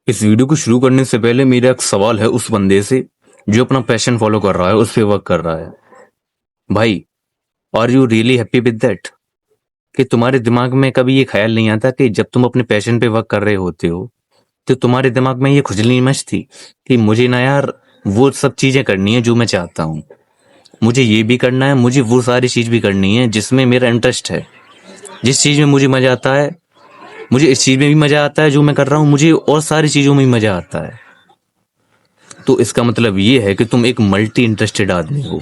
इस वीडियो को शुरू करने से पहले मेरा एक सवाल है उस बंदे से जो अपना पैशन फॉलो कर रहा है, उस पे वर्क कर रहा है। भाई, are you really happy with that? कि तुम्हारे दिमाग में कभी ये ख्याल नहीं आता कि जब तुम अपने पैशन पे वर्क कर रहे होते हो तो तुम्हारे दिमाग में ये खुजली नहीं मचती कि मुझे ना यार वो सब चीजें करनी है जो मैं चाहता हूँ, मुझे ये भी करना है, मुझे वो सारी चीज भी करनी है जिसमें मेरा इंटरेस्ट है, जिस चीज में मुझे मजा आता है, मुझे इस चीज में भी मजा आता है जो मैं कर रहा हूँ, मुझे और सारी चीजों में भी मजा आता है। तो इसका मतलब ये है कि तुम एक मल्टी इंटरेस्टेड आदमी हो।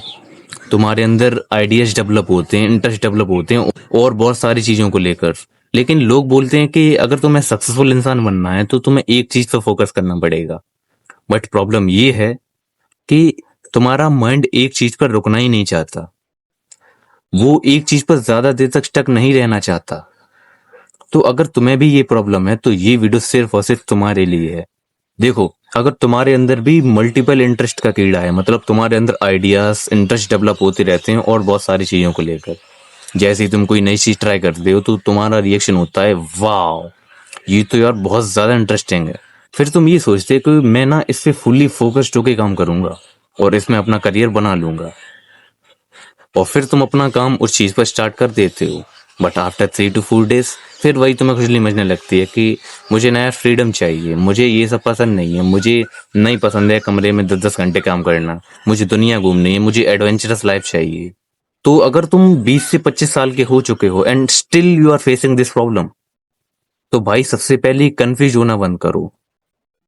तुम्हारे अंदर आइडियाज डेवलप होते हैं, इंटरेस्ट डेवलप होते हैं और बहुत सारी चीजों को लेकर। लेकिन लोग बोलते हैं कि अगर तुम्हें सक्सेसफुल इंसान बनना है तो तुम्हें एक चीज पर फोकस करना पड़ेगा। बट प्रॉब्लम ये है कि तुम्हारा माइंड एक चीज पर रुकना ही नहीं चाहता, वो एक चीज पर ज्यादा देर तक स्टक नहीं रहना चाहता। तो अगर तुम्हें भी ये प्रॉब्लम है तो ये वीडियो सिर्फ और सिर्फ तुम्हारे लिए है। देखो, अगर तुम्हारे अंदर भी मल्टीपल इंटरेस्ट का कीड़ा है, मतलब तुम्हारे अंदर आइडियाज इंटरेस्ट डेवलप होते रहते हैं और बहुत सारी चीजों को लेकर, जैसे ही तुम कोई नई चीज ट्राई करते हो तो तुम्हारा रिएक्शन होता है वाह, ये तो यार बहुत ज्यादा इंटरेस्टिंग है। फिर तुम ये सोचते हो कि मैं ना इससे फुल्ली फोकस्ड होकर काम करूंगा और इसमें अपना करियर बना लूंगा, और फिर तुम अपना काम उस चीज पर स्टार्ट कर देते हो। बट आफ्टर 3 to 4 days फिर वही तुम्हें खुजली मचने लगती है कि मुझे नया फ्रीडम चाहिए, मुझे ये सब पसंद नहीं है, मुझे नहीं पसंद है कमरे में 10-10 घंटे काम करना, मुझे दुनिया घूमनी है, मुझे एडवेंचरस लाइफ चाहिए। तो अगर तुम 20 से 25 साल के हो चुके हो and still you are facing this problem, तो भाई सबसे पहले कंफ्यूज होना बंद करो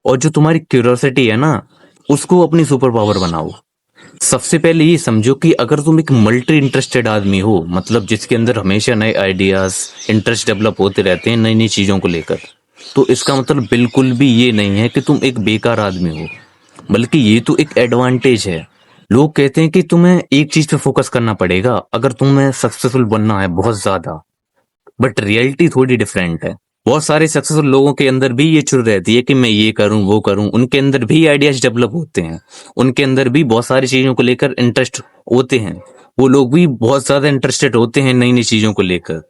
और जो तुम्हारी क्यूरियोसिटी है ना, उसको अपनी सुपर पावर बनाओ। सबसे पहले ये समझो कि अगर तुम एक मल्टी इंटरेस्टेड आदमी हो, मतलब जिसके अंदर हमेशा नए आइडियाज इंटरेस्ट डेवलप होते रहते हैं नई नई चीजों को लेकर, तो इसका मतलब बिल्कुल भी ये नहीं है कि तुम एक बेकार आदमी हो, बल्कि ये तो एक एडवांटेज है। लोग कहते हैं कि तुम्हें एक चीज पे फोकस करना पड़ेगा अगर तुम्हें सक्सेसफुल बनना है बहुत ज्यादा, बट रियलिटी थोड़ी डिफरेंट है। बहुत सारे सक्सेसफुल लोगों के अंदर भी ये चुल रहती है कि मैं ये करूं वो करूं, उनके अंदर भी आइडियाज डेवलप होते हैं, उनके अंदर भी बहुत सारी चीजों को लेकर इंटरेस्ट होते हैं, वो लोग भी बहुत ज्यादा इंटरेस्टेड होते हैं नई नई चीजों को लेकर।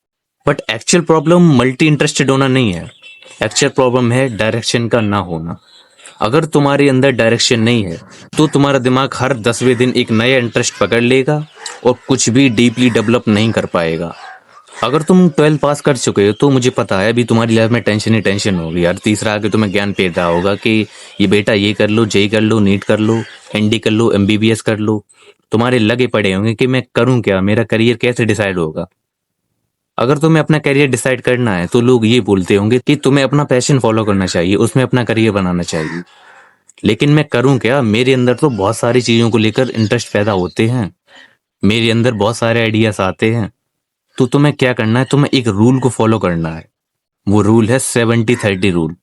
But actual problem multi interested होना नहीं है, एक्चुअल प्रॉब्लम है डायरेक्शन का ना होना। अगर तुम्हारे अंदर डायरेक्शन नहीं है तो तुम्हारा दिमाग हर 10वें दिन एक नया इंटरेस्ट पकड़ लेगा और कुछ भी डीपली डेवलप नहीं कर पाएगा। अगर तुम 12 पास कर चुके हो तो मुझे पता है अभी तुम्हारी लाइफ में टेंशन ही टेंशन होगी यार। तीसरा आके तुम्हें ज्ञान दे रहा होगा कि ये बेटा ये कर लो, जेई कर लो, नीट कर लो, एनडी कर लो, एमबीबीएस कर लो। तुम्हारे लगे पड़े होंगे कि मैं करूं क्या, मेरा करियर कैसे डिसाइड होगा। अगर तुम्हें अपना करियर डिसाइड करना है तो लोग ये बोलते होंगे कि तुम्हें अपना पैशन फॉलो करना चाहिए, उसमें अपना करियर बनाना चाहिए। लेकिन मैं करूं क्या, मेरे अंदर तो बहुत सारी चीजों को लेकर इंटरेस्ट पैदा होते हैं, मेरे अंदर बहुत सारे आइडियाज आते हैं। तो तुम्हें क्या करना है, तुम्हें एक रूल को फॉलो करना है। वो रूल है 70-30 रूल।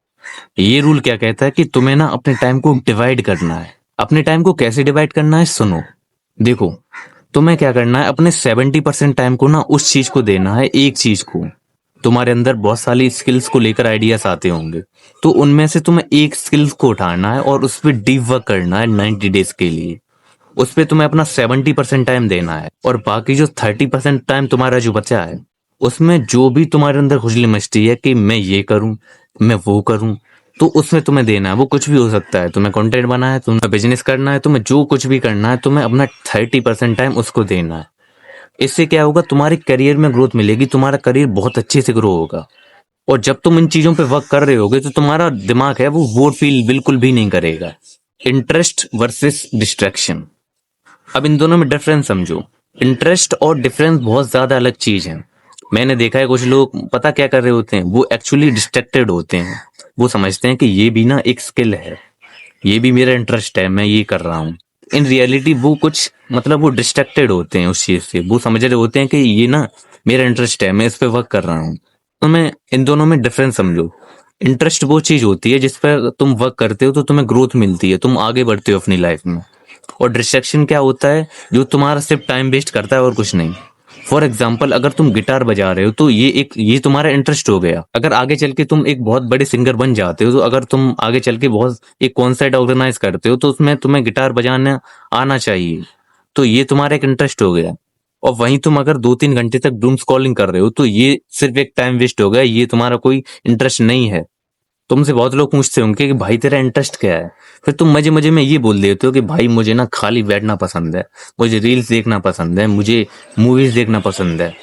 ये रूल क्या कहता है कि तुम्हें ना अपने टाइम को डिवाइड करना है। अपने टाइम को कैसे डिवाइड करना है सुनो। देखो, तुम्हें क्या करना है, अपने 70% टाइम को ना उस चीज को देना है, एक चीज को। तुम्हारे अंदर बहुत सारी स्किल्स को लेकर आइडियाज आते होंगे, तो उनमें से तुम्हें एक स्किल्स को उठाना है और उस पर डीप वर्क करना है 90 डेज के लिए। उस पे तुम्हें अपना 70% टाइम देना है और बाकी जो 30% टाइम तुम्हारा जो बचा है, उसमें जो भी तुम्हारे अंदर खुजली मचती है कि मैं ये करूं, मैं वो करूं, तो उसमें तुम्हें देना है। वो कुछ भी हो सकता है, तुम्हें कंटेंट बनाना है, तुम्हें बिजनेस करना है, तुम्हें जो कुछ भी करना है, तुम्हें अपना 30% टाइम उसको देना है। इससे क्या होगा, तुम्हारे करियर में ग्रोथ मिलेगी, तुम्हारा करियर बहुत अच्छे से ग्रो होगा। और जब तुम इन चीजों पे वर्क कर रहे होगे तो तुम्हारा दिमाग है वो बोर फील बिल्कुल भी नहीं करेगा। इंटरेस्ट वर्सेस डिस्ट्रैक्शन, अब इन दोनों में डिफरेंस समझो। इंटरेस्ट और डिफरेंस बहुत ज्यादा अलग चीज है। मैंने देखा है कुछ लोग पता क्या कर रहे होते हैं, वो एक्चुअली डिस्ट्रैक्टेड होते हैं। वो समझते हैं कि ये भी ना एक स्किल है, ये भी मेरा इंटरेस्ट है, मैं ये कर रहा हूँ। इन रियलिटी वो कुछ मतलब वो डिस्ट्रैक्टेड होते हैं उस चीज से। वो समझ रहे होते हैं कि ये ना मेरा इंटरेस्ट है, मैं इस पे वर्क कर रहा हूँ। तो मैं इन दोनों में डिफरेंस समझो। इंटरेस्ट वो चीज होती है जिस पर तुम वर्क करते हो तो तुम्हें ग्रोथ मिलती है, तुम आगे बढ़ते हो अपनी लाइफ में। और डिस्ट्रैक्शन क्या होता है, जो तुम्हारा सिर्फ टाइम वेस्ट करता है और कुछ नहीं। फॉर एग्जाम्पल, अगर तुम गिटार बजा रहे हो तो ये तुम्हारा इंटरेस्ट हो गया। अगर आगे चल के तुम एक बहुत बड़े सिंगर बन जाते हो, तो अगर तुम आगे चल के बहुत एक कॉन्सर्ट ऑर्गेनाइज करते हो तो उसमें तुम्हें गिटार बजाना आना चाहिए, तो ये तुम्हारा एक इंटरेस्ट हो गया। और वहीं तुम अगर 2-3 घंटे तक डूम स्क्रॉलिंग कर रहे हो तो ये सिर्फ एक टाइम वेस्ट हो गया, ये तुम्हारा कोई इंटरेस्ट नहीं है। तुमसे बहुत लोग पूछते होंगे कि भाई तेरा इंटरेस्ट क्या है, फिर तुम मजे मजे में ये बोल देते हो कि भाई मुझे ना खाली बैठना पसंद है, मुझे रील्स देखना पसंद है, मुझे मूवीज देखना पसंद है।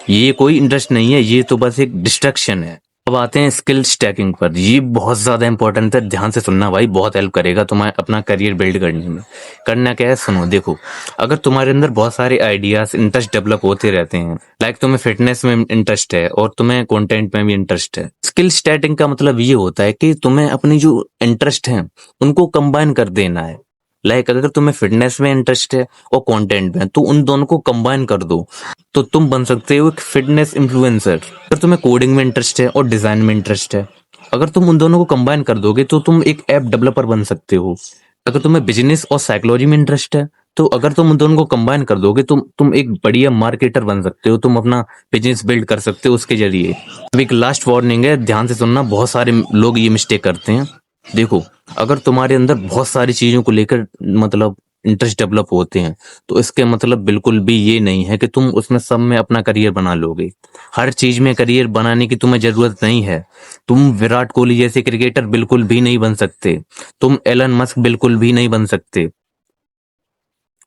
ये कोई इंटरेस्ट नहीं है, ये तो बस एक डिस्ट्रैक्शन है। अब आते हैं स्किल स्टैकिंग पर। ये बहुत ज्यादा इंपॉर्टेंट है, ध्यान से सुनना भाई, बहुत हेल्प करेगा तुम्हें अपना करियर बिल्ड करने में। करना क्या है सुनो, देखो, अगर तुम्हारे अंदर बहुत सारे आइडियाज इंटरेस्ट डेवलप होते रहते हैं, लाइक तुम्हें फिटनेस में इंटरेस्ट है और तुम्हें कंटेंट में भी इंटरेस्ट है, स्किल स्टैटिंग का मतलब ये होता है कि तुम्हें अपनी जो इंटरेस्ट है उनको कंबाइन कर देना है। लाइक अगर तुम्हें फिटनेस में इंटरेस्ट है और कंटेंट में, तो उन दोनों को कंबाइन कर दो, तो तुम बन सकते हो एक फिटनेस इन्फ्लुएंसर। अगर तुम्हें कोडिंग में इंटरेस्ट है और डिजाइन में इंटरेस्ट है, अगर तुम उन दोनों को कंबाइन कर दोगे तो तुम एक ऐप डेवलपर बन सकते हो। अगर तुम्हें बिजनेस और साइकोलॉजी में इंटरेस्ट है, तो अगर तुम उन दोनों को कंबाइन कर दोगे तुम एक बढ़िया मार्केटर बन सकते हो, तुम अपना बिजनेस बिल्ड कर सकते हो उसके जरिए। अब एक लास्ट वार्निंग है, ध्यान से सुनना, बहुत सारे लोग ये मिस्टेक करते हैं। देखो, अगर तुम्हारे अंदर बहुत सारी चीजों को लेकर मतलब इंटरेस्ट डेवलप होते हैं, तो इसके मतलब बिल्कुल भी ये नहीं है कि तुम उसमें सब में अपना करियर बना लोगे। हर चीज में करियर बनाने की तुम्हें जरूरत नहीं है। तुम विराट कोहली जैसे क्रिकेटर बिल्कुल भी नहीं बन सकते, तुम एलन मस्क बिल्कुल भी नहीं बन सकते।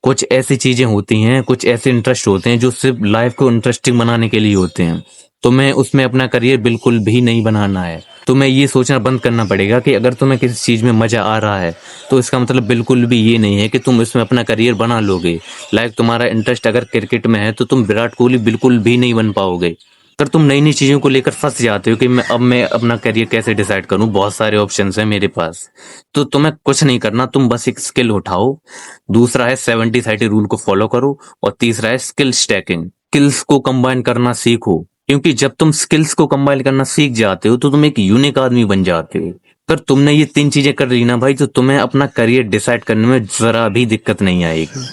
कुछ ऐसी चीजें होती हैं, कुछ ऐसे इंटरेस्ट होते हैं जो सिर्फ लाइफ को इंटरेस्टिंग बनाने के लिए होते हैं। तुम्हें उसमें अपना करियर बिल्कुल भी नहीं बनाना है। तुम्हें ये सोचना बंद करना पड़ेगा कि अगर तुम्हें किसी चीज में मजा आ रहा है, तो इसका मतलब बिल्कुल भी ये नहीं है कि तुम इसमें अपना करियर बना लोगे। लाइक तुम्हारा इंटरेस्ट अगर क्रिकेट में है, तो तुम विराट कोहली बिल्कुल भी नहीं बन पाओगे। अगर तुम नई नई चीजों को लेकर फंस जाते हो कि मैं अपना करियर कैसे डिसाइड करूं, बहुत सारे ऑप्शंस हैं मेरे पास, तो तुम्हें कुछ नहीं करना, तुम बस एक स्किल उठाओ। दूसरा है 70-30 रूल को फॉलो करो, और तीसरा है स्किल स्टैकिंग, स्किल्स को कंबाइन करना सीखो। क्योंकि जब तुम स्किल्स को कंबाइन करना सीख जाते हो, तो तुम एक यूनिक आदमी बन जाते हो। अगर तुमने ये 3 चीजें कर ली ना भाई, तो तुम्हें अपना करियर डिसाइड करने में जरा भी दिक्कत नहीं आएगी।